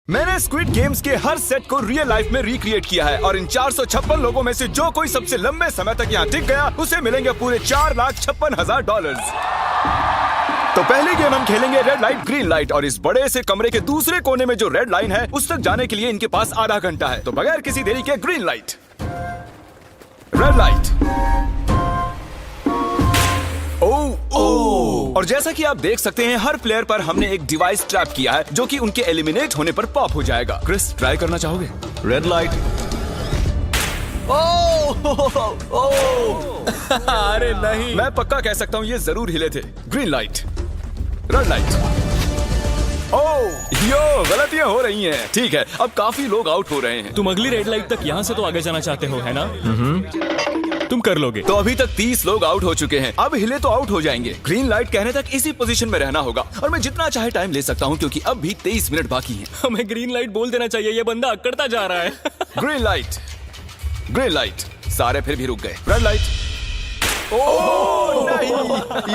मैंने squid games के हर set को रियल लाइफ में रिक्रिएट किया है और इन 456 लोगों में से जो कोई सबसे लंबे समय तक यहाँ टिक गया उसे मिलेंगे पूरे $4,56,000। तो पहली गेम हम खेलेंगे रेड लाइट ग्रीन लाइट और इस बड़े से कमरे के दूसरे कोने में जो रेड लाइन है उस तक जाने के लिए इनके पास आधा घंटा है। तो बगैर किसी देरी के ग्रीन लाइट, रेड लाइट। और जैसा कि आप देख सकते हैं हर प्लेयर पर हमने एक डिवाइस ट्रैप किया है जो कि उनके एलिमिनेट होने पर पॉप हो जाएगा। क्रिस, ट्राई करना चाहोगे? Red light. अरे नहीं, मैं पक्का कह सकता हूँ ये जरूर हिले थे। Green light, red light. Yo, गलतियां हो रही हैं। ठीक है, अब काफी लोग आउट हो रहे हैं। तुम अगली रेड लाइट तक यहाँ से तो आगे जाना चाहते हो, है ना? तुम कर लोगे। तो अभी तक 30 लोग आउट हो चुके हैं। अब हिले तो आउट हो जाएंगे। ग्रीन लाइट कहने तक इसी पोजीशन में रहना होगा और मैं जितना चाहे टाइम ले सकता हूँ क्योंकि अब भी 23 मिनट बाकी हैं। हमें ग्रीन लाइट बोल देना चाहिए, ये बंदा अकड़ता जा रहा है। Green light, green light. सारे फिर भी रुक गए। Red light. नहीं,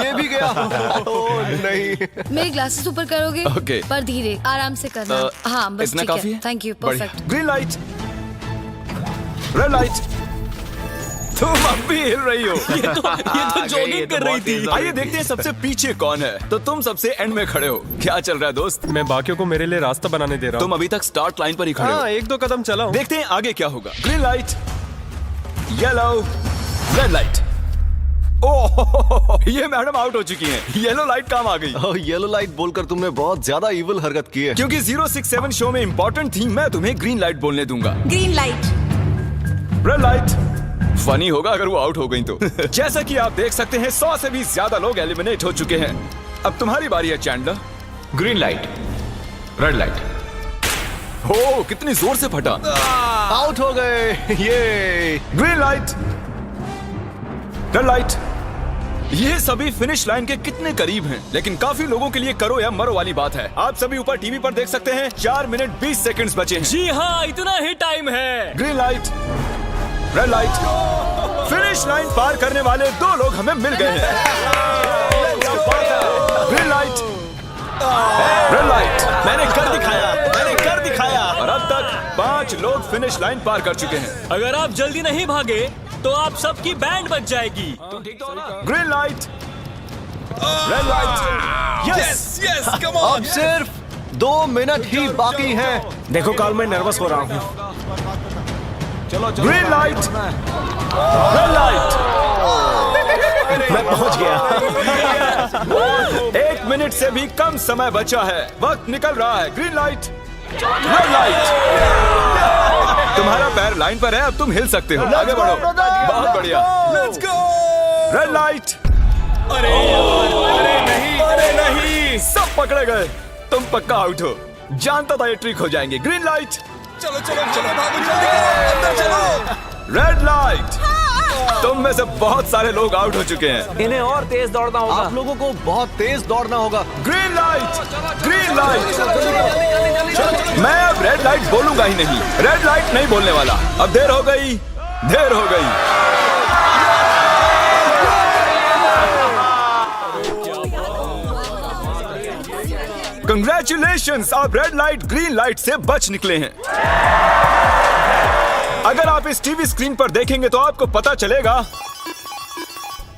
ये भी गया। नहीं, मेरे ग्लासेस ऊपर करोगे? ओके। पर धीरे, आराम से करना। हाँ, बस इतना ठीक है। काफी है? थैंक यू, बढ़िया। Perfect. Green light, red light. तुम अब भी हिल रही हो। ये तो जॉगिंग कर रही थी। आइए देखते हैं सबसे पीछे कौन है। तो तुम सबसे एंड में खड़े हो। क्या चल रहा है दोस्त? मैं बाकियों को मेरे लिए रास्ता बनाने दे रहा हूँ। तुम अभी तक स्टार्ट लाइन पर ही खड़े हो। हाँ, एक दो कदम चला हूँ। देखते हैं आगे क्या होगा। Green light, yellow, red light. ओह, ये मैडम आउट हो चुकी हैं। येलो लाइट काम आ गई। येलो लाइट बोलकर तुमने बहुत ज्यादा इविल हरकत की है। क्योंकि 067 शो में इंपॉर्टेंट थी, मैं तुम्हें ग्रीन लाइट बोलने दूंगा। Green light. Red light. Funny होगा अगर वो आउट हो गई तो। जैसा कि आप देख सकते हैं 100 से भी ज्यादा लोग एलिमिनेट हो चुके हैं। अब तुम्हारी बारी है Chandler. Green light, red light. हो, कितनी जोर से फटा। आउट हो गए। ये ग्रीन लाइट, रेड लाइट। ये सभी फिनिश लाइन के कितने करीब हैं, लेकिन काफी लोगों के लिए करो या मरो वाली बात है। आप सभी ऊपर टीवी पर देख सकते हैं 4 मिनट 20 सेकंड्स बचे हैं। जी हाँ, इतना ही टाइम है। Green light, red light. Finish line पार करने वाले 2 लोग हमें मिल गए हैं। Green light, red light. मैंने कर दिखाया, मैंने कर दिखाया। और अब तक 5 लोग फिनिश लाइन पार कर चुके हैं। अगर आप जल्दी नहीं भागे तो आप सबकी बैंड बच जाएगी। Green light, red light. Yes, yes, come on. अब सिर्फ 2 मिनट ही बाकी हैं। देखो काल, मैं नर्वस हो रहा हूँ। Green light, red light. मैं पहुंच गया। 1 मिनट से भी कम समय बचा है। वक्त निकल रहा है। Green light, red light. तुम्हारा पैर लाइन पर है, अब तुम हिल सकते हो। आगे बढ़ो। बहुत बढ़िया। Let's go. Red light. अरे नहीं, अरे नहीं। सब पकड़े गए। तुम पक्का आउट हो। जानता था ये ट्रिक हो जाएंगे। Green light. चलो चलो चलो, भागो जल्दी, अंदर चलो। Red light. तुम में से बहुत सारे लोग आउट हो चुके हैं। इन्हें और तेज दौड़ना होगा। आप लोगों को बहुत तेज दौड़ना होगा। Green light, green light. मैं अब रेड लाइट बोलूंगा ही नहीं। रेड लाइट नहीं बोलने वाला। अब देर हो गई, देर हो गई। कंग्रेचुलेशंस, आप रेड लाइट ग्रीन लाइट से बच निकले हैं। अगर आप इस टीवी स्क्रीन पर देखेंगे तो आपको पता चलेगा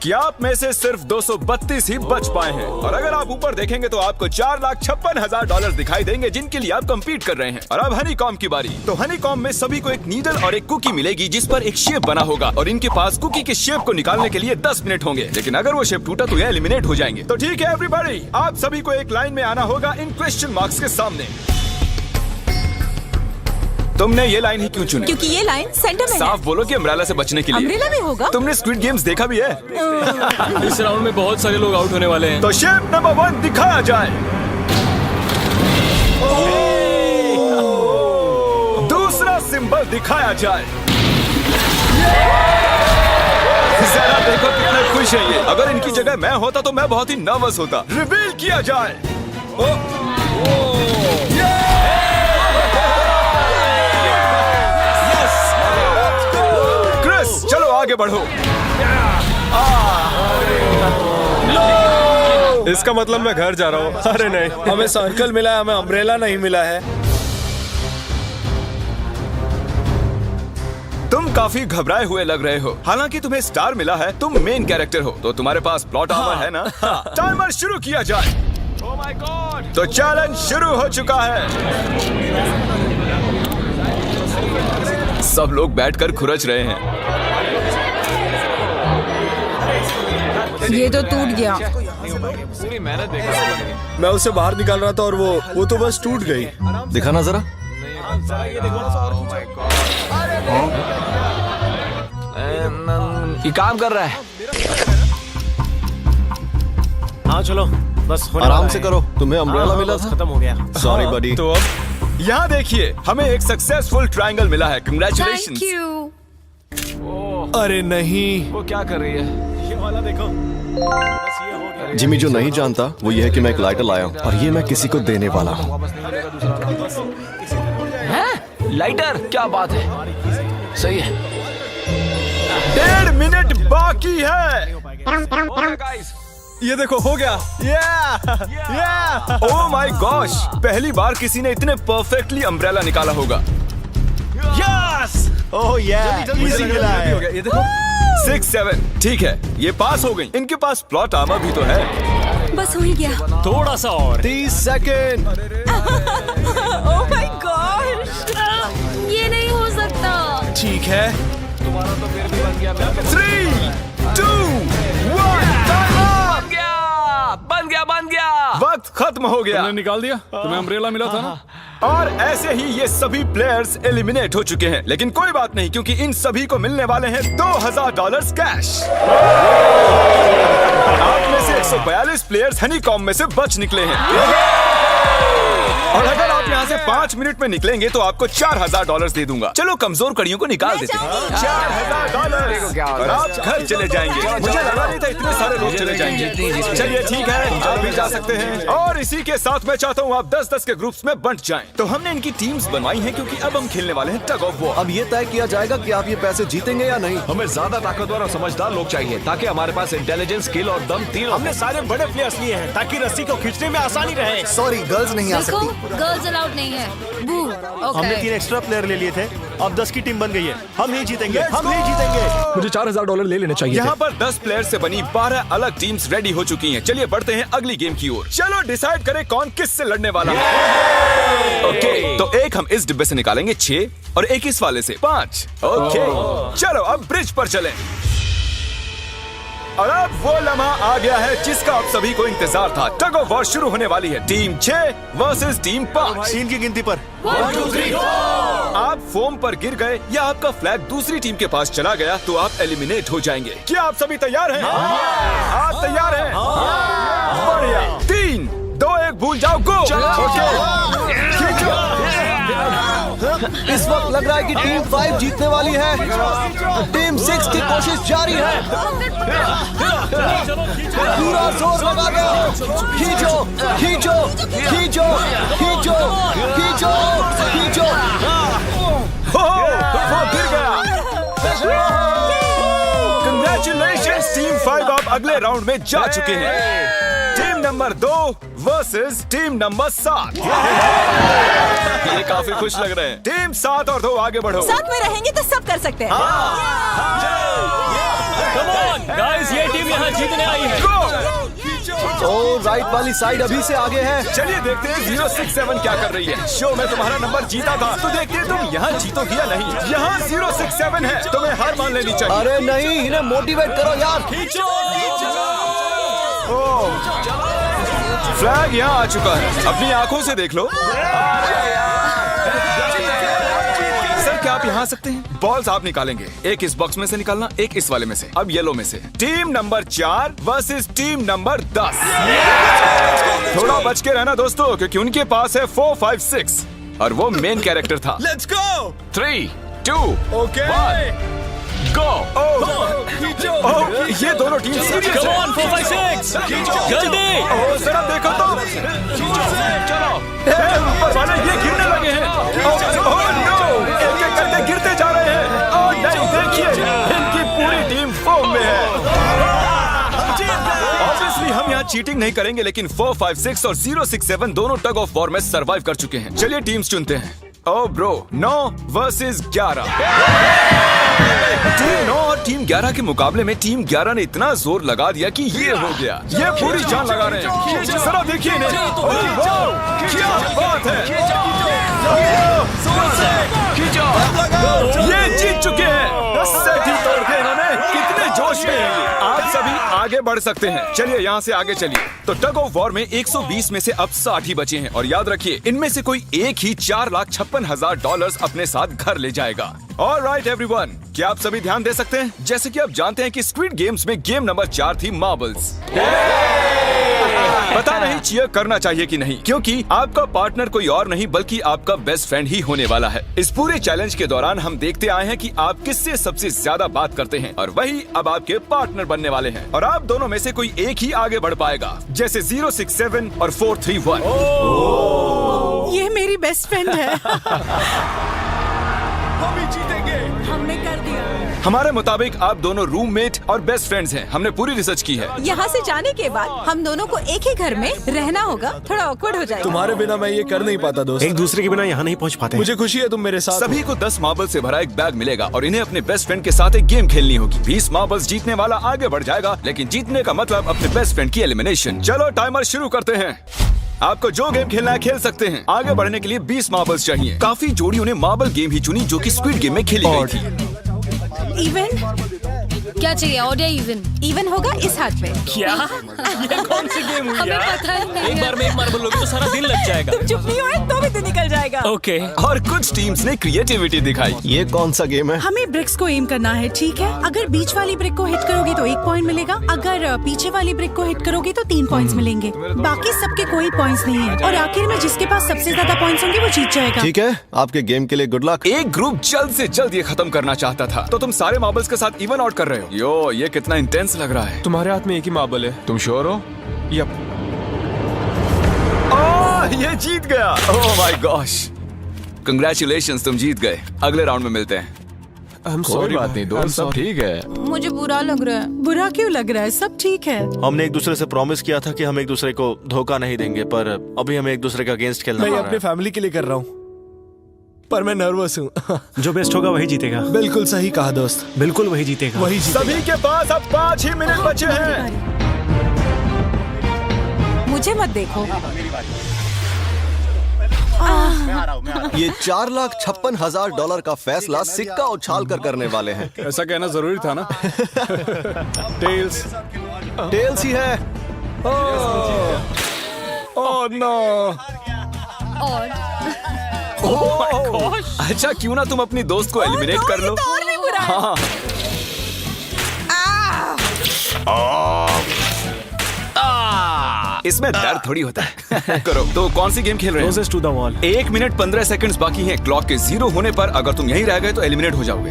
कि आप में से सिर्फ 232 ही बच पाए हैं। और अगर आप ऊपर देखेंगे तो आपको $4,56,000 दिखाई देंगे जिनके लिए आप कंपीट कर रहे हैं। और अब हनी कॉम की बारी। तो हनी कॉम में सभी को एक नीडल और एक कुकी मिलेगी जिस पर एक शेप बना होगा और इनके पास कुकी के शेप को निकालने के लिए 10 मिनट होंगे। लेकिन अगर वो शेप टूटा तो ये एलिमिनेट हो जाएंगे। तो ठीक है एवरीबॉडी, आप सभी को एक लाइन में आना होगा इन क्वेश्चन मार्क्स के सामने। तुमने ये लाइन ही क्यों चुनी? क्योंकि ये लाइन सेंटर में साफ बोलो कि अम्ब्रेला से बचने के लिए। अम्ब्रेला में होगा। तुमने स्क्विड गेम्स देखा भी है? इस राउंड में बहुत सारे लोग आउट होने वाले हैं। तो शेप नंबर 1 दिखाया जाए। दूसरा सिंबल दिखाया जाए। जरा देखो कितने खुश है ये। अगर इनकी जगह मैं होता तो मैं बहुत ही नर्वस होता। रिवील किया जाए। क्रिस, चलो आगे बढ़ो। इसका मतलब मैं घर जा रहा हूँ। अरे नहीं, हमें सर्कल मिला है, हमें अम्ब्रेला नहीं मिला है। तुम काफी घबराए हुए लग रहे हो। हालांकि तुम्हें स्टार मिला है, तुम मेन कैरेक्टर हो, तो तुम्हारे पास प्लॉट आर्मर है ना? टाइमर शुरू किया जाए। Oh my God! तो चैलेंज शुरू हो चुका है। सब लोग बैठकर खुरच रहे हैं। ये तो टूट गया। मैं उसे बाहर निकाल रहा था और वो तो बस टूट गई। दिखाना जरा। ये काम कर रहा है। हाँ चलो, बस होने आराम वाला से है। करो। तुम्हें अम्ब्रेला मिला था? खत्म हो गया। सॉरी बडी। तो अब यहाँ देखिए, हमें एक सक्सेसफुल ट्रायंगल मिला है। Thank congratulations. यू। अरे नहीं। वो क्या कर रही है? ये वाला देखो। बस ये हो गया। जिमी जो नहीं जानता वो ये है कि मैं एक लाइटर लाया हूँ और ये मैं किसी को देने वाला हूँ। लाइटर? क्या बात है, सही है। 1.5 मिनट बाकी है। ये देखो, हो गया। Oh my gosh! पहली बार किसी ने इतने परफेक्टली अम्ब्रेला निकाला होगा। यस! ओह इजी मिला है। ये देखो। 6, 7 ठीक है, ये पास हो गई। इनके पास प्लॉट आर्मर भी तो है। बस हो ही गया। थोड़ा सा और। 30 सेकेंड। Oh my God! ये नहीं हो सकता। ठीक है। 3, 2, 1 बन गया। वक्त खत्म हो गया। तुमने निकाल दिया? तुम्हें अम्ब्रेला मिला था ना? और ऐसे ही ये सभी प्लेयर्स एलिमिनेट हो चुके हैं। लेकिन कोई बात नहीं, क्योंकि इन सभी को मिलने वाले हैं $2000 कैश। आप में से 142 प्लेयर्स हनीकॉम में से बच निकले हैं। और अगर आप यहाँ से 5 मिनट में निकलेंगे तो आपको $4000 दे दूंगा। चलो कमजोर कड़ियों को निकाल देते हैं। $4000 और आप घर चले जाएंगे। मुझे लगा नहीं था इतने सारे लोग चले जाएंगे। चलिए ठीक है, आप भी जा सकते हैं। और इसी के साथ मैं चाहता हूँ आप 10-10 के ग्रुप्स में बंट जाएं। तो हमने इनकी टीम्स बनवाई हैं क्योंकि अब हम खेलने वाले हैं टग ऑफ वॉर। अब ये तय किया जाएगा कि आप ये पैसे जीतेंगे या नहीं। हमें ज्यादा ताकतवर और समझदार लोग चाहिए ताकि हमारे पास इंटेलिजेंस, स्किल और दम तीनों। हमने सारे बड़े प्लेयर्स लिए हैं ताकि रस्सी को खींचने में आसानी रहे। सॉरी, गर्ल्स नहीं आ देखो, सकती। गर्ल्स अलाउड नहीं है। बू। हमने 3 ओके। एक्स्ट्रा प्लेयर ले लिए थे। अब 10 की टीम बन गई है। हम ही जीतेंगे, हम ही जीतेंगे। मुझे $4000 ले लेने चाहिए यहाँ पर 10 प्लेयर से बनी 12 अलग टीम्स रेडी हो चुकी हैं। चलिए बढ़ते हैं अगली गेम की ओर। चलो डिसाइड करें कौन किस से लड़ने वाला है। ओके, तो एक हम इस डिब्बे से निकालेंगे 6 और एक इस वाले से 5। ओके, चलो अब ब्रिज पर चलें। और अब वो लम्हा आ गया है जिसका आप सभी को इंतजार था। टग ऑफ वॉर शुरू होने वाली है। Team 6 versus team 5। 3 की गिनती पर। 1, 2, 3 आप फोम पर गिर गए या आपका फ्लैग दूसरी टीम के पास चला गया तो आप एलिमिनेट हो जाएंगे। क्या आप सभी तैयार हैं? आप तैयार हैं? बढ़िया। 3, 2, 1 भूल जाओ, गो। इस वक्त लग रहा है कि टीम 5 जीतने वाली है। टीम 6 की कोशिश जारी है। पूरा जोर लगा दो। खींचो, खींचो, खींचो, खींचो, खींचो, खींचो। वो गिर गया। कंग्रेचुलेशंस टीम 5, आप अगले राउंड में जा चुके हैं। Team number 2 versus team number 7। ये काफी खुश लग रहे हैं। टीम 7 और 2 आगे बढ़ो। साथ में रहेंगे तो सब कर सकते हैं। Come on, guys, ये टीम यहाँ जीतने आई है। ओ, राइट वाली साइड अभी से आगे है। चलिए देखते हैं 067 क्या कर रही है। शो में तुम्हारा नंबर जीता था तो देखते हैं तुम यहाँ जीतोगी या नहीं। यहाँ 067 है, तुम्हें हार मान लेनी चाहिए। अरे नहीं, इन्हें मोटिवेट करो यार। फ्लैग यहाँ आ चुका है, अपनी आंखों से देख लो। सर क्या आप यहाँ आ सकते हैं? बॉल्स आप निकालेंगे, एक इस बॉक्स में से निकालना, एक इस वाले में से। अब येलो में से। Team number 4 versus team number 10। थोड़ा बच के रहना दोस्तों, क्योंकि उनके पास है 4, 5, 6 और वो मेन कैरेक्टर था। Let's go. 3, 2, ओके। 1 गो। ये दोनों टीम सीरियस Come है। on, 4, 5, 6 जल्दी। जरा देखो तो। चलो ऊपर वाले ये गिरने लगे हैं। ओह नो, एक एक करके गिरते जा रहे हैं। ओह नहीं, देखिए इनकी पूरी टीम फोम में है। ऑब्वियसली हम यहाँ चीटिंग नहीं करेंगे, लेकिन 4, 5, 6 और 067 दोनों टग ऑफ वॉर में सरवाइव कर चुके हैं। चलिए टीम्स चुनते हैं। ओ ब्रो, 9 वर्सेस 11। टीम 9 और टीम 11 के मुकाबले में टीम 11 ने इतना जोर लगा दिया कि ये हो गया। ये पूरी जान लगा रहे हैं। जरा देखिए इन्हें। ओह, वाह, क्या बात है। ये जीत चुके हैं। सेट ही तोड़ के इन्होंने। कितने जोश में हैं ये। आप सभी आगे बढ़ सकते हैं। चलिए यहाँ से आगे चलिए। तो टग ऑफ वॉर में 120 में से अब 60 ही बचे हैं और याद रखिए इनमें से कोई एक ही $4,56,000 अपने साथ घर ले जाएगा। ऑलराइट एवरीवन, क्या आप सभी ध्यान दे सकते हैं? जैसे कि आप जानते हैं कि स्क्विड गेम्स में गेम नंबर 4 थी मार्बल्स। पता नहीं चीयर करना चाहिए कि नहीं, क्योंकि आपका पार्टनर कोई और नहीं बल्कि आपका बेस्ट फ्रेंड ही होने वाला है। इस पूरे चैलेंज के दौरान हम देखते आए हैं कि आप किससे सबसे ज्यादा बात करते हैं और वही अब आपके पार्टनर बनने वाले हैं और आप दोनों में से कोई एक ही आगे बढ़ पाएगा, जैसे 067 और 431। ये मेरी बेस्ट फ्रेंड है। हम ही जीतेंगे। हमने कर दिया। हमारे मुताबिक आप दोनों रूममेट और बेस्ट फ्रेंड्स हैं। हमने पूरी रिसर्च की है। यहाँ से जाने के बाद हम दोनों को एक ही घर में रहना होगा। थोड़ा ऑकवर्ड हो जाएगा। तुम्हारे बिना मैं ये कर नहीं पाता दोस्त। एक दूसरे के बिना यहाँ नहीं पहुँच पाते। मुझे खुशी है तुम मेरे साथ। सभी को 10 मार्बल से भरा एक बैग मिलेगा और इन्हें अपने बेस्ट फ्रेंड के साथ एक गेम खेलनी होगी। 20 मार्बल्स जीतने वाला आगे बढ़ जाएगा, लेकिन जीतने का मतलब अपने बेस्ट फ्रेंड की एलिमिनेशन। चलो टाइमर शुरू करते हैं। आपको जो गेम खेलना है खेल सकते हैं। आगे बढ़ने के लिए 20 मार्बल्स चाहिए। काफी जोड़ियों ने मार्बल गेम ही चुनी जो कि स्क्विड गेम में खेली गई थी। इवन क्या चाहिए? ऑड या इवन? इवन होगा इस हाथ में। क्या? ये कौन सी गेम हुई हमें यार? पता ही नहीं एक है। बार में एक मार्बल लोगे तो सारा दिन लग जाएगा। तुम चुप नहीं हुए तो भी तो निकल जाएगा। ओके। और कुछ टीम्स ने क्रिएटिविटी दिखाई। ये कौन सा गेम है? हमें ब्रिक्स को एम करना है, ठीक है? अगर बीच वाली ब्रिक को हिट करोगे तो 1 पॉइंट मिलेगा। अगर पीछे वाली ब्रिक को हिट करोगे तो 3 पॉइंट्स मिलेंगे। बाकी सबके कोई पॉइंट्स नहीं है और आखिर में जिसके पास सबसे ज्यादा पॉइंट्स होंगे वो जीत जाएगा। ठीक है, आपके गेम के लिए गुड लक। एक ग्रुप जल्द से जल्द ये खत्म करना चाहता था, तो तुम सारे मार्बल्स के साथ इवन आउट कर रहे हो। यो, ये कितना इंटेंस लग रहा है। तुम्हारे हाथ में एक ही मार्बल है। तुम श्योर हो? यप। ये जीत गया। ओह माय गॉश, कंग्रेचुलेशंस, तुम जीत गए। अगले राउंड में मिलते हैं। कोई बात नहीं दोस्त, सब ठीक है। मुझे बुरा लग रहा है। बुरा क्यों लग रहा है? सब ठीक है। हमने एक दूसरे से प्रॉमिस किया था कि हम एक दूसरे को धोखा नहीं देंगे, पर अभी हमें एक दूसरे के अगेंस्ट खेलना मैं पड़ ये रहा अपने है। फैमिली के लिए कर रहा हूँ, पर मैं नर्वस हूँ। जो बेस्ट होगा वही जीतेगा। बिल्कुल सही कहा दोस्त, बिल्कुल वही जीतेगा। वही जीतेगा। सभी के पास अब 5 ही मिनट बचे हैं। मुझे मत देखो। ये $4,56,000 का फैसला सिक्का उछाल कर करने वाले हैं। ऐसा कहना जरूरी था ना। टेल्स ही है। Oh no. और अच्छा, क्यों ना तुम अपनी दोस्त को एलिमिनेट कर लो। तो और भी बुरा है। हाँ। इसमें दर्द थोड़ी होता है। करो। तो कौन सी गेम खेल रहे Closest to the wall। हैं? 1 मिनट 15 सेकंड्स बाकी हैं। क्लॉक के 0 होने पर अगर तुम यहीं रह गए तो एलिमिनेट हो जाओगे।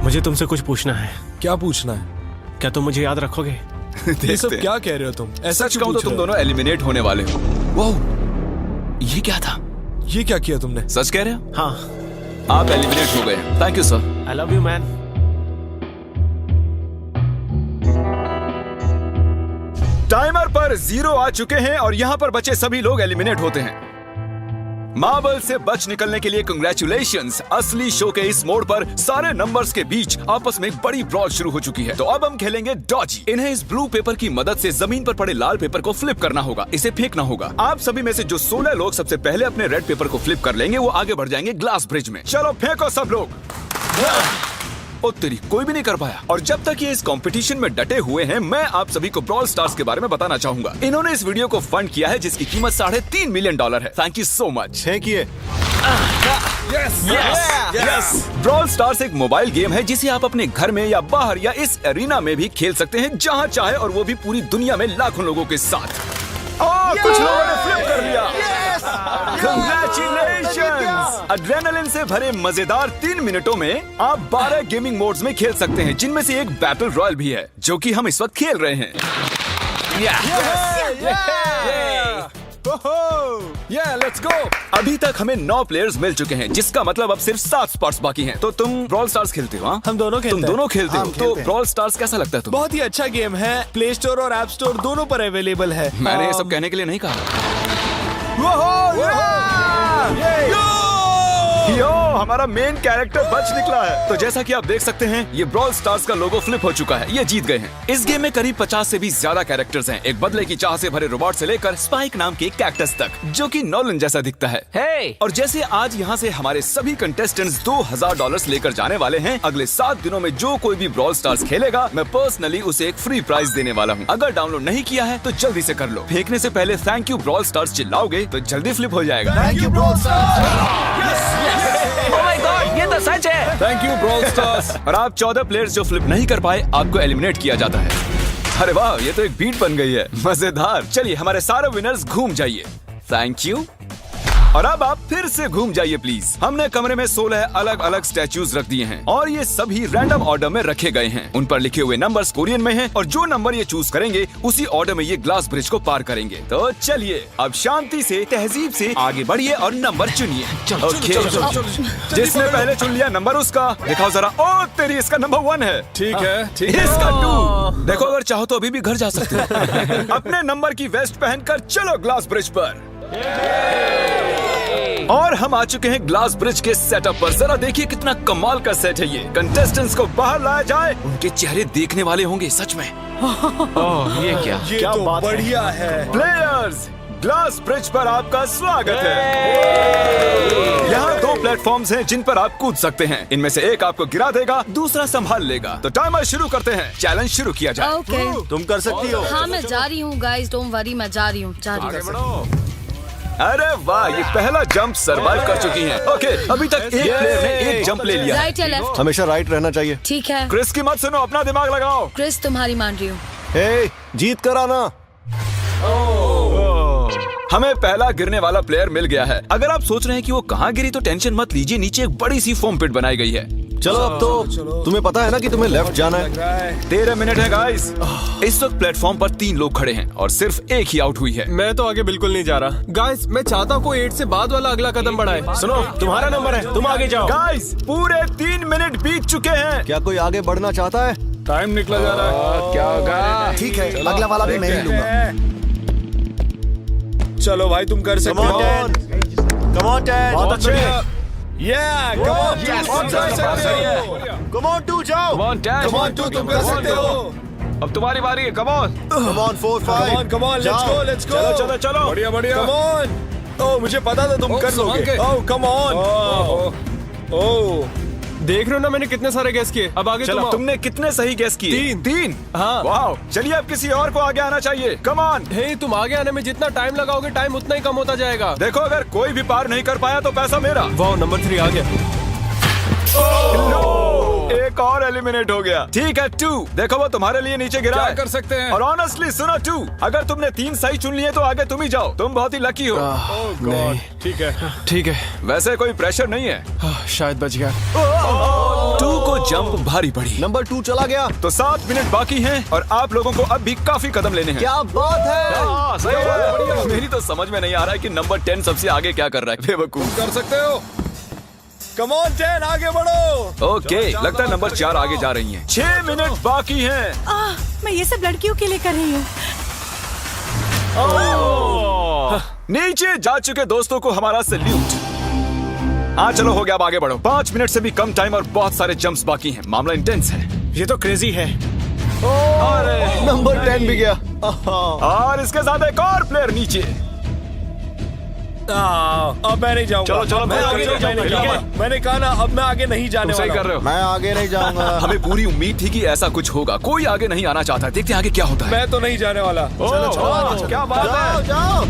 मुझे तुमसे कुछ पूछना है। क्या पूछना है? क्या तुम मुझे याद रखोगे? ये सब क्या कह रहे हो तुम? ऐसा सच कहूं तो तुम दोनों एलिमिनेट होने वाले हो। वो ये क्या था? ये क्या किया तुमने? सच कह रहे हो? हाँ। आप एलिमिनेट हो गए। Thank you sir. I love you man. Timer पर 0 आ चुके हैं और यहाँ पर बचे सभी लोग एलिमिनेट होते हैं। मार्बल से बच निकलने के लिए कंग्रेचुलेशंस। असली शो के इस मोड पर सारे नंबर्स के बीच आपस में एक बड़ी ब्रॉल शुरू हो चुकी है। तो अब हम खेलेंगे डॉजी। इन्हें इस ब्लू पेपर की मदद से जमीन पर पड़े लाल पेपर को फ्लिप करना होगा। इसे फेंकना होगा। आप सभी में से जो 16 लोग सबसे पहले अपने रेड पेपर को फ्लिप कर लेंगे वो आगे बढ़ जाएंगे ग्लास ब्रिज में। चलो फेंको सब लोग। ओ तेरी, कोई भी नहीं कर पाया। और जब तक ये इस कंपटीशन में डटे हुए हैं, मैं आप सभी को ब्रॉल स्टार्स के बारे में बताना चाहूंगा। इन्होंने इस वीडियो को फंड किया है जिसकी कीमत $3.5 मिलियन है। Thank you so much. फेंकिए। ब्रॉल स्टार्स एक मोबाइल गेम है जिसे आप अपने घर में या बाहर या इस एरिना में भी खेल सकते हैं, जहां चाहे, और वो भी पूरी दुनिया में लाखों लोगों के साथ। कुछ लोगों ने फ्लिप कर लिया। Congratulations! एड्रेनलिन से भरे मजेदार 3 मिनटों में आप 12 गेमिंग मोड्स में खेल सकते हैं, जिनमें से एक बैटल रॉयल भी है, जो कि हम इस वक्त खेल रहे हैं। Let's go. अभी तक हमें 9 प्लेयर्स मिल चुके हैं, जिसका मतलब अब सिर्फ 7 स्पॉट्स बाकी हैं। तो तुम ब्रॉल स्टार्स खेलते हो? हाँ? हम दोनों खेलते तुम हैं। दोनों खेलते हो? हम तो खेलते हैं। ब्रॉल स्टार्स कैसा लगता है तुम्हें? बहुत ही अच्छा गेम है। प्ले स्टोर और ऐप स्टोर दोनों पर अवेलेबल है। मैंने ये सब कहने के लिए नहीं कहा। यो, हमारा मेन कैरेक्टर बच निकला है। तो जैसा कि आप देख सकते हैं, ये ब्रॉल स्टार्स का लोगो फ्लिप हो चुका है। ये जीत गए हैं। इस गेम में करीब 50 से भी ज्यादा कैरेक्टर्स हैं। एक बदले की चाह से भरे रोबोट से लेकर स्पाइक नाम के कैक्टस तक, जो कि नॉलन जैसा दिखता है। और जैसे आज यहाँ से हमारे सभी कंटेस्टेंट्स $2000 लेकर जाने वाले हैं, अगले 7 दिनों में जो कोई भी ब्रॉल स्टार्स खेलेगा, मैं पर्सनली उसे एक फ्री प्राइज देने वाला हूँ। अगर डाउनलोड नहीं किया है तो जल्दी से कर लो। फेंकने से पहले थैंक यू ब्रॉल स्टार्स चिल्लाओगे तो जल्दी फ्लिप हो जाएगा। थैंक यू ब्रॉल ये तो सच है। Thank you brawl stars. और आप 14 प्लेयर्स जो फ्लिप नहीं कर पाए, आपको एलिमिनेट किया जाता है। अरे वाह, ये तो एक बीट बन गई है, मजेदार। चलिए हमारे सारे विनर्स घूम जाइए। Thank you. और अब आप फिर से घूम जाइए प्लीज। हमने कमरे में 16 अलग अलग स्टैचूज रख दिए हैं और ये सभी रैंडम ऑर्डर में रखे गए हैं। उन पर लिखे हुए नंबर्स कोरियन में हैं और जो नंबर ये चूज करेंगे उसी ऑर्डर में ये ग्लास ब्रिज को पार करेंगे। तो चलिए अब शांति से, तहजीब से आगे बढ़िए और नंबर चुनिए। ओके, जिसने पहले चुन लिया नंबर उसका। दिखाओ जरा। ओ तेरी, इसका नंबर 1 है। ठीक है, ठीक है। इसका 2। देखो, अगर चाहो तो अभी भी घर जा सकते हो। अपने नंबर की वेस्ट पहनकर चलो ग्लास ब्रिज पर। और हम आ चुके हैं ग्लास ब्रिज के सेटअप पर। जरा देखिए कितना कमाल का सेट है ये। कंटेस्टेंट्स को बाहर लाया जाए, उनके चेहरे देखने वाले होंगे सच में। ये क्या तो बढ़िया है। प्लेयर्स, ग्लास ब्रिज पर आपका स्वागत है। यहाँ 2 प्लेटफॉर्म्स हैं जिन पर आप कूद सकते हैं। इनमें से एक आपको गिरा देगा, दूसरा संभाल लेगा। तो टाइमर शुरू करते हैं। चैलेंज शुरू किया जाए। ओके, तुम कर सकती हो। हाँ मैं जा रही हूँ गाइस, डोंट वरी, मैं जा रही हूँ। अरे वाह, ये पहला जंप सरवाइव कर चुकी हैं। ओके, अभी तक एक प्लेयर ने एक जंप ले लिया है। राइट या लेफ्ट? हमेशा राइट रहना चाहिए। ठीक है क्रिस की मत सुनो, अपना दिमाग लगाओ। क्रिस, तुम्हारी मान रही हूँ। हे, जीत कर आना। हमें पहला गिरने वाला प्लेयर मिल गया है। अगर आप सोच रहे हैं कि वो कहाँ गिरी तो टेंशन मत लीजिए, नीचे एक बड़ी सी फोम पिट बनाई गई है। चलो अब तो तुम्हें पता है ना कि तुम्हें लेफ्ट जाना है। 13 मिनट है गाइस। इस वक्त प्लेटफॉर्म पर 3 लोग खड़े हैं और सिर्फ एक ही आउट हुई है। मैं तो आगे बिल्कुल नहीं जा रहा। गाइस, मैं चाहता हूँ कोई 8 से बाद वाला अगला कदम बढ़ाए। सुनो, तुम्हारा नंबर है, तुम आगे जाओ। गाइस, पूरे 3 मिनट बीत चुके हैं। क्या कोई आगे बढ़ना चाहता है? टाइम निकला जा रहा है। क्या होगा? ठीक है, अगला वाला भी मैं ही लूंगा। चलो भाई, तुम कर सकते हो। Come on, Dad. बहुत अच्छे। Yeah, come on, Yes, तुम कर सकते हो। Come on, 2 जाओ। Come on, Dad. Come on, तुम कर सकते हो। अब तुम्हारी बारी है। Come on. Come on, 4, 5. Come on, let's go, let's go. चलो, चलो। बढ़िया, बढ़िया। Come on. ओह, मुझे पता था तुम कर लोगे। ओह, come on. ओह, देख रहे हो ना मैंने कितने सारे गैस किए। अब आगे चलो, तुम। तुमने कितने सही गेस किए? 3। हाँ। वाह, चलिए अब किसी और को आगे आना चाहिए। Come on. हे, तुम आगे आने में जितना टाइम लगाओगे, टाइम उतना ही कम होता जाएगा। देखो, अगर कोई भी पार नहीं कर पाया तो पैसा मेरा। वाह, नंबर 3 आ गया। एक और एलिमिनेट हो गया। ठीक है 2, देखो वो तुम्हारे लिए नीचे गिरा क्या है। कर सकते हैं? और ऑनेस्टली सुनो 2, अगर तुमने 3 सही चुन लिए तो आगे तुम ही जाओ। तुम बहुत ही लकी हो। नहीं, ठीक है, ठीक है। वैसे कोई प्रेशर नहीं है। शायद बच गया। 2 को जंप भारी पड़ी। नंबर 2 चला गया। तो 7 मिनट बाकी हैं और आप लोगों को अब भी काफी कदम लेने हैं। क्या बात है। हाँ, सही बात है। मेरी तो समझ में नहीं आ रहा है कि नंबर 10 सबसे आगे क्या कर रहा है। बेवकूफ। कर सकते हो। Come on, 10, आगे बढ़ो। ओके, लगता है नंबर 4 आगे जा रही हैं। 6 मिनट बाकी हैं। मैं ये सब लड़कियों के लिए कर रही हूँ। नीचे जा चुके दोस्तों को हमारा सैल्यूट। हाँ चलो, हो गया, अब आगे बढ़ो। 5 मिनट से भी कम टाइम और बहुत सारे जंप्स बाकी हैं। मामला इंटेंस है। ये तो क्रेजी है। नंबर 10 भी गया। और इसके साथ एक और प्लेयर नीचे। अब मैं नहीं जाऊंगा। चलो, मैं आगे नहीं जाऊंगा। मैंने कहा ना, अब मैं आगे नहीं जाने तुम सही वाला कर रहे हो। मैं आगे नहीं जाऊंगा। हमें पूरी उम्मीद थी कि ऐसा कुछ होगा। कोई आगे नहीं आना चाहता। देखते हैं आगे क्या होता है। मैं तो नहीं जाने वाला। चलो, क्या बात है। जाओ।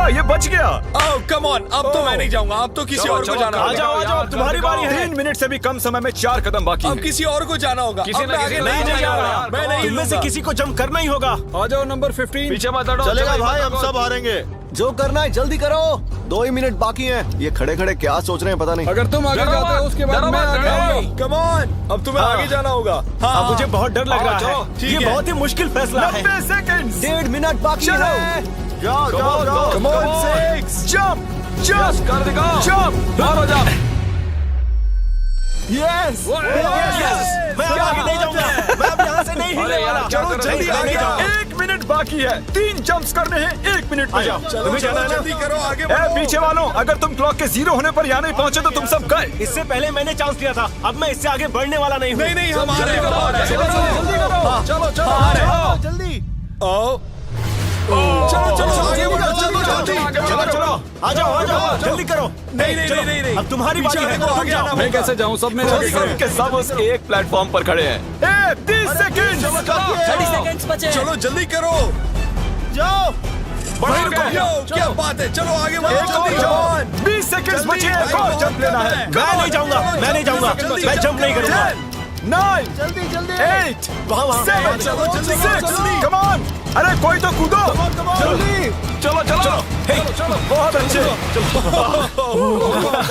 ये बच गया। ओह, कम ऑन, अब तो मैं नहीं जाऊंगा। अब तो किसी और को जाना आ होगा। जाओ, अब तुम्हारी बारी है। 3 मिनट से भी कम समय में 4 कदम बाकी अब हैं। किसी और को जाना होगा। किसी अब ना मैं किसी आगे को नहीं नहीं जाऊंगा। जाना। मैं नहीं तुम में से लूंगा। किसी को जंप करना ही होगा। आ जाओ नंबर 15। पीछे मत हटो। चलेगा भाई, हम सब हारेंगे। जो करना है जल्दी करो। 2 ही मिनट बाकी हैं। ये खड़े खड़े क्या सोच रहे हैं पता नहीं। अगर तुम आगे जाते हो उसके बाद मैं आगे आऊंगा। कम ऑन, अब तुम्हें आगे जाना होगा। हाँ, मुझे बहुत डर लग रहा है। ठीक ये है। बहुत ही मुश्किल फैसला है। 90 सेकंड। 1.5 मिनट बाकी है। जाओ, जाओ, जाओ। Come on, 6 जंप जंप कर देगा। जंप मारो जंप। यस। मैं अब आगे नहीं जाऊंगा। मैं अब यहाँ से नहीं हिलने वाला। चलो जल्दी आगे जाओ। 1 मिनट मिनट बाकी है। 3 जंप्स करने हैं 1 मिनट में। तुम्हें जाना है ना? जल्दी करो, आगे ए, बढ़ो। पीछे वालों, अगर तुम क्लॉक के 0 होने पर यहाँ नहीं पहुँचे तो तुम सब गए। इससे पहले मैंने चांस लिया था, अब मैं इससे आगे बढ़ने वाला नहीं हूँ। नहीं हम आ रहे हैं। चलो चलो जल्दी चलो आगे बढ़ो, चलो आ जाओ जल्दी करो। नहीं अब तुम्हारी बारी है, तुम जाओ। मैं कैसे जाऊँ? सब में सब के सब उस एक प्लेटफॉर्म पर खड़े हैं। 30 सेकंड। 30 सेकंड्स बचे हैं। चलो जल्दी करो। जाओ। क्या बात है, चलो आगे बढ़ो। एक और जल्दी जंप। 20 सेकंड बचे हैं, एक और जंप लेना है। मैं नहीं जाऊंगा, मैं जंप नहीं करूंगा। 9 जल्दी 8 वहाँ 7 चलो, जल्दी, 6 जल्दी। Come on. अरे कोई तो कूदो। चलो बहुत अच्छे।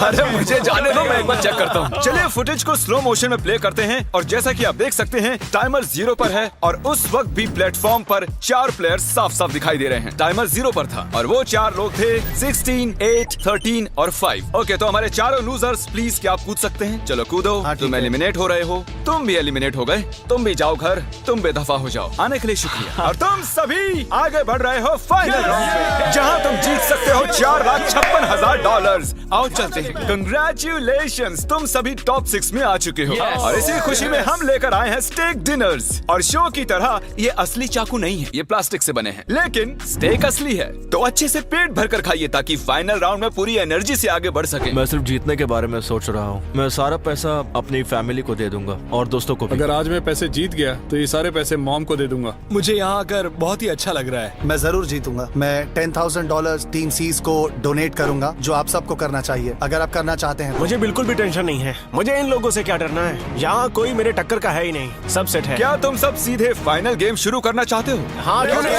अरे मुझे जाने दो, मैं एक बार चेक करता हूँ। चलिए फुटेज को स्लो मोशन में प्ले करते हैं और जैसा कि आप देख सकते हैं टाइमर 0 पर है और उस वक्त भी प्लेटफॉर्म पर 4 प्लेयर्स साफ साफ दिखाई दे रहे हैं। टाइमर 0 पर था और वो 4 लोग थे 16, 8, 13 और 5। ओके, तो हमारे चारों लूजर्स प्लीज क्या आप कूद सकते हैं? चलो कूदो। तुम एलिमिनेट हो रहे हो, तुम भी एलिमिनेट हो गए। तुम भी जाओ घर, तुम बेदफा हो जाओ। आने के लिए शुक्रिया। और तुम सभी आगे बढ़ रहे हो फाइनल राउंड पे, जहां तुम जीत सकते हो $4,56,000। आओ चलते हैं। कंग्रेचुलेशंस, तुम सभी टॉप 6 में आ चुके हो। और इसी खुशी में हम लेकर आए हैं स्टेक डिनर्स। और शो की तरह ये असली चाकू नहीं है, ये प्लास्टिक से बने हैं, लेकिन स्टेक असली है। तो अच्छे से पेट भरकर खाइए ताकि फाइनल राउंड में पूरी एनर्जी से आगे बढ़ सके। मैं सिर्फ जीतने के बारे में सोच रहा हूँ। मैं सारा पैसा अपनी फैमिली को दे दूंगा और दोस्तों को भी। अगर आज मैं पैसे जीत गया तो ये सारे पैसे मॉम को दे दूंगा। मुझे यहाँ आकर बहुत ही अच्छा लग रहा है। मैं जरूर जीतूंगा। मैं $10,000 टीम सीज को डोनेट करूंगा, जो आप सबको करना चाहिए अगर आप करना चाहते हैं। मुझे बिल्कुल भी टेंशन नहीं है। मुझे इन लोगों से क्या डरना है, यहाँ कोई मेरे टक्कर का है ही नहीं, सब सेट है। क्या तुम सब सीधे फाइनल गेम शुरू करना चाहते हो? हाँ, क्यों नहीं?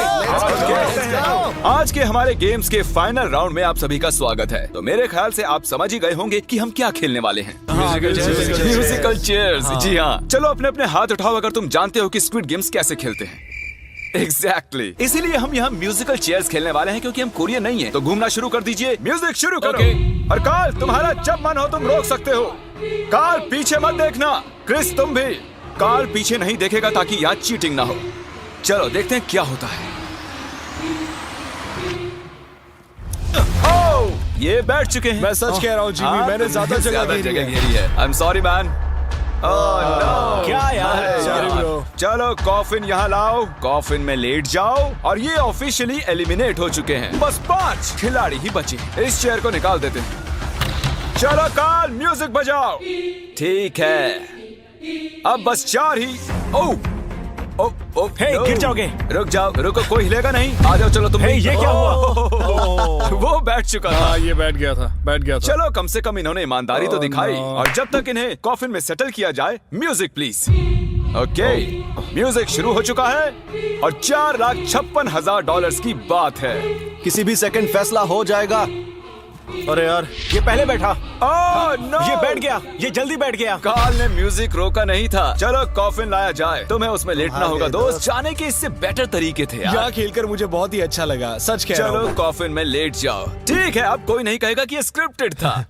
आज के हमारे गेम्स के फाइनल राउंड में आप सभी का स्वागत है। तो मेरे ख्याल से आप समझ ही गए होंगे कि हम क्या खेलने वाले हैं। Musical chairs. जी हाँ, चलो अपने अपने हाथ उठाओ अगर तुम जानते हो कि स्क्विड गेम्स कैसे खेलते हैं। एग्जैक्टली, इसीलिए हम यहाँ म्यूजिकल चेयर्स खेलने वाले हैं क्योंकि हम कोरियन नहीं है। तो घूमना शुरू कर दीजिए, म्यूजिक शुरू करो। और कार्ल, तुम्हारा जब मन हो तुम रोक सकते हो। कार्ल पीछे मत देखना। क्रिस तुम भी। कार्ल पीछे नहीं देखेगा ताकि यहाँ चीटिंग ना हो। चलो देखते हैं क्या होता है। ओह, ये बैठ चुके हैं। मैं सच कह रहा हूँ जिमी, मैंने ज्यादा जगह घेरी है। I am sorry man. क्या यार? यार। चलो कॉफिन यहाँ लाओ, कॉफिन में लेट जाओ। और ये ऑफिशियली एलिमिनेट हो चुके हैं। बस 5 खिलाड़ी ही बचे। इस चेयर को निकाल देते हैं। चलो कार्ल, म्यूजिक बजाओ। ठीक है, अब बस 4 ही। ओह हे, गिर जाओगे। रुक जाओ, रुको, कोई हिलेगा नहीं। आ जाओ, चलो तुम। हे, ये क्या हुआ? वो बैठ चुका था। हाँ, ये बैठ गया था। चलो कम से कम इन्होंने ईमानदारी तो दिखाई। और जब तक इन्हें कॉफिन में सेटल किया जाए, म्यूजिक प्लीज। ओके, म्यूजिक शुरू हो चुका है और $4,56,000 की बात है। किसी भी सेकंड फैसला हो जाएगा। अरे यार, ये पहले बैठा। ओह नो, ये बैठ गया, ये जल्दी बैठ गया। कार्ल ने म्यूजिक रोका नहीं था। चलो कॉफिन लाया जाए, तुम्हें उसमें लेटना होगा दोस्त। जाने के इससे बेटर तरीके थे यार। यहाँ खेलकर मुझे बहुत ही अच्छा लगा, सच कह रहा हूँ। चलो कॉफिन में लेट जाओ। ठीक है, अब कोई नहीं कहेगा कि ये स्क्रिप्टेड था।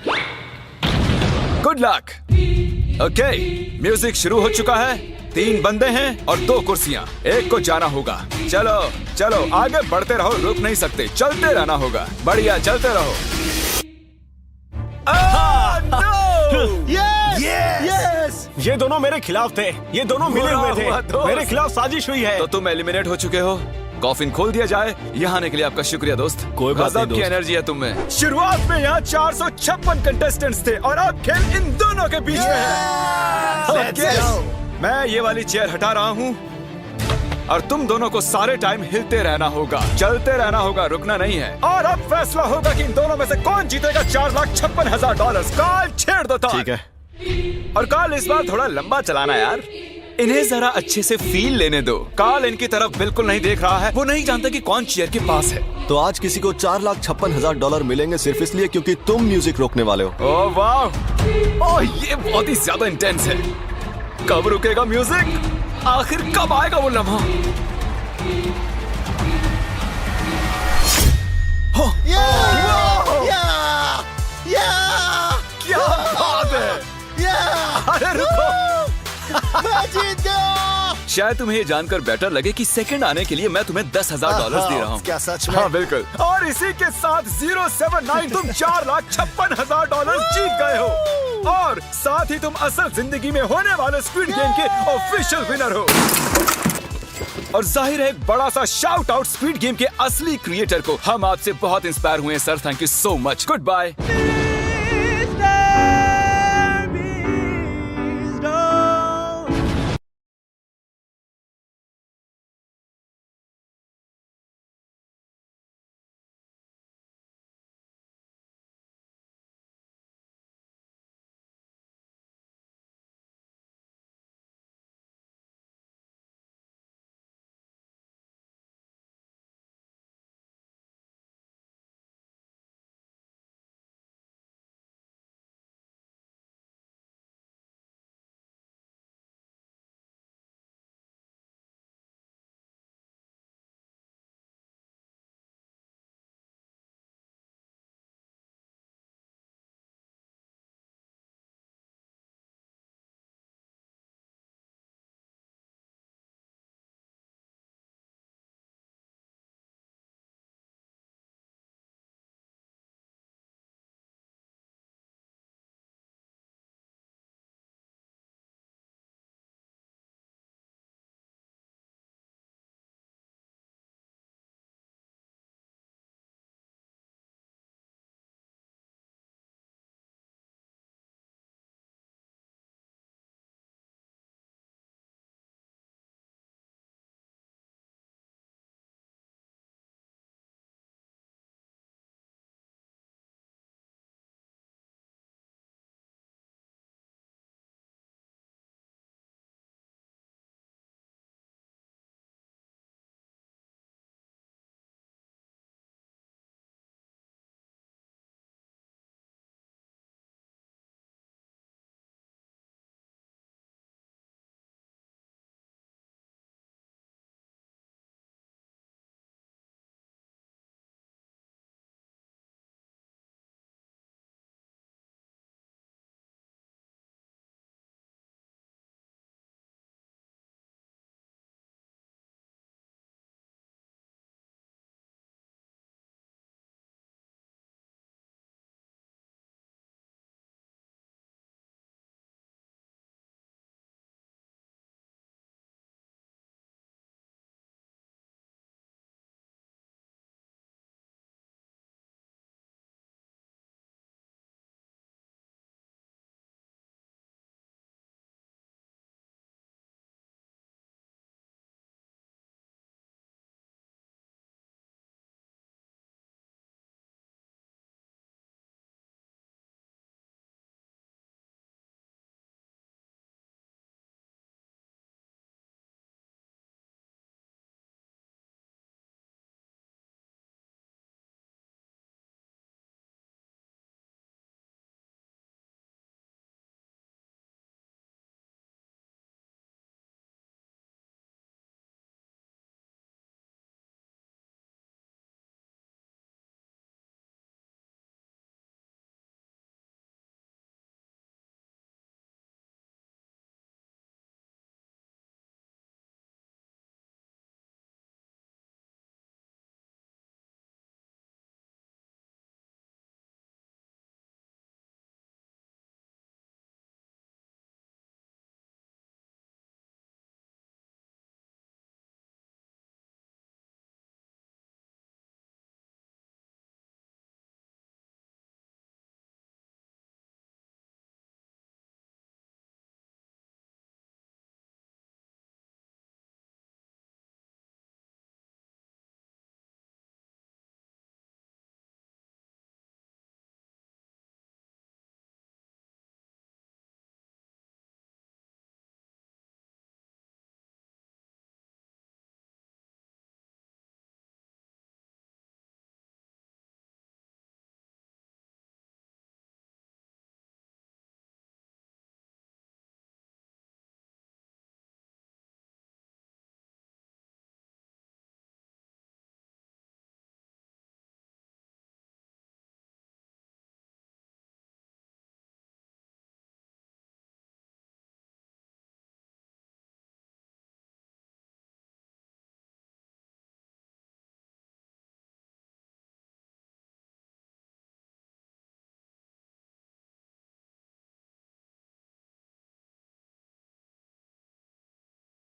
Good luck. ओके, म्यूजिक शुरू हो चुका है। 3 बंदे हैं और 2 कुर्सियां। एक को जाना होगा। चलो चलो आगे बढ़ते रहो, रुक नहीं सकते, चलते रहना होगा। बढ़िया, चलते रहो। यस! ये दोनों मेरे खिलाफ थे, ये दोनों मिले हुए थे। मेरे खिलाफ साजिश हुई है। तो तुम एलिमिनेट हो चुके हो। कॉफिन खोल दिया जाए। यहाँ आने के लिए आपका शुक्रिया दोस्त। कोई बात नहीं गजब की दोस्त। एनर्जी है तुम में। शुरुआत में यहाँ 456 कंटेस्टेंट्स थे और अब खेल इन दोनों के बीच में है। Okay, मैं ये वाली चेयर हटा रहा हूँ और तुम दोनों को सारे टाइम हिलते रहना होगा, चलते रहना होगा, रुकना नहीं है। और अब फैसला होगा कि इन दोनों में से कौन जीतेगा $4,56,000। कार्ल छेड़ दो ताल। ठीक है। और कार्ल इस बार थोड़ा लंबा चलाना यार, इन्हें जरा अच्छे से फील लेने दो। कार्ल इनकी तरफ बिल्कुल नहीं देख रहा है, वो नहीं जानता कि कौन चेयर के पास है। तो आज किसी को $4,56,000 मिलेंगे सिर्फ इसलिए क्योंकि तुम म्यूजिक रोकने वाले हो। ओह वाह, ओह ये बहुत ही ज्यादा इंटेंस है। कब रुकेगा म्यूजिक? आखिर कब आएगा वो लम्हा? क्या बात है? अरे रुको, मैं जीत गया। शायद तुम्हें ये जानकर बेटर लगे कि सेकंड आने के लिए मैं तुम्हें $10,000 दे रहा हूँ। क्या सच में? हाँ बिल्कुल। और इसी के साथ 079 तुम $4,56,000 जीत गए हो और साथ ही तुम असल जिंदगी में होने वाले स्क्विड गेम के ऑफिशियल विनर हो। और जाहिर है एक बड़ा सा शाउट आउट स्क्विड गेम के असली क्रिएटर को। हम आपसे बहुत इंस्पायर हुए हैं sir, thank you so much. Good bye.